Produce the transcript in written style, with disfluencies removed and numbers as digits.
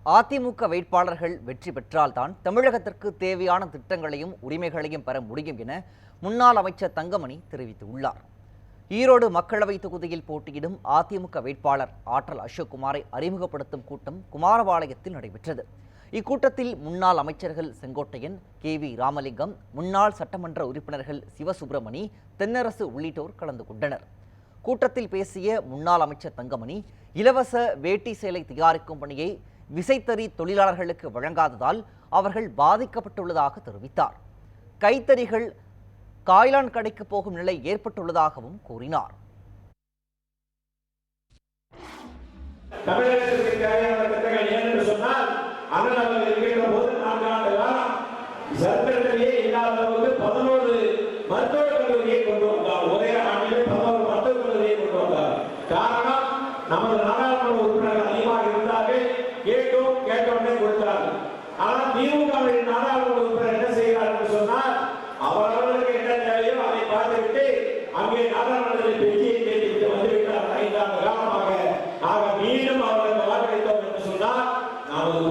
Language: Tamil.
அதிமுக வேட்பாளர்கள் வெற்றி பெற்றால்தான் தமிழகத்திற்கு தேவையான திட்டங்களையும் உரிமைகளையும் பெற முடியும் என முன்னாள் அமைச்சர் தங்கமணி தெரிவித்துள்ளார். ஈரோடு மக்களவை தொகுதியில் போட்டியிடும் அதிமுக வேட்பாளர் ஆற்றல் அசோக்குமாரை அறிமுகப்படுத்தும் கூட்டம் குமாரபாளையத்தில் நடைபெற்றது. இக்கூட்டத்தில் முன்னாள் அமைச்சர்கள் செங்கோட்டையன், KV ராமலிங்கம், முன்னாள் சட்டமன்ற உறுப்பினர்கள் சிவசுப்பிரமணி, தென்னரசு உள்ளிட்டோர் கலந்து கொண்டனர். கூட்டத்தில் பேசிய முன்னாள் அமைச்சர் தங்கமணி, இலவச வேட்டி சேலை தயாரிக்கும் பணியை விசைத்தறி தொழிலாளர்களுக்கு வழங்காததால் அவர்கள் பாதிக்கப்பட்டுள்ளதாக தெரிவித்தார். கைத்தறிகள் காய்லான் கடைக்கு போகும் நிலை ஏற்பட்டுள்ளதாகவும் கூறினார். தமிழகத்திற்கு தேவையான திட்டங்கள் ஏனென்று சொன்னால் அண்ணன் அவர்கள் இருக்கின்ற போது 4 ஆண்டு காலம் சட்டத்திலேயே இல்லாத அளவுக்கு 11 மருத்துவக் கல்லூரியை கொண்டு வந்தார். ஒரே ஆண்டிலே 11 மருத்துவக் கல்லூரியை கொண்டு வந்தார். காரணம், நமது நாடாளுமன்ற உறுப்பினர்கள் அதிகமாக இருந்தார்கள். கேட்டோன்னே கொடுத்தார்கள். ஆனால் திமுகவின் நாடாளுமன்ற உறுப்பினர் என்ன செய்கிறார் என்று சொன்னால், அவர்களுக்கு என்ன தேவையோ அதை பார்த்துவிட்டு அங்கே நாடாளுமன்றத்தில் பெட்டியை கேட்டுவிட்டு வந்துவிட்டார் 5 ஆண்டு காலமாக. ஆக மீண்டும் அவர்களுக்கு வாக்களித்தோம் என்று சொன்னால் நமது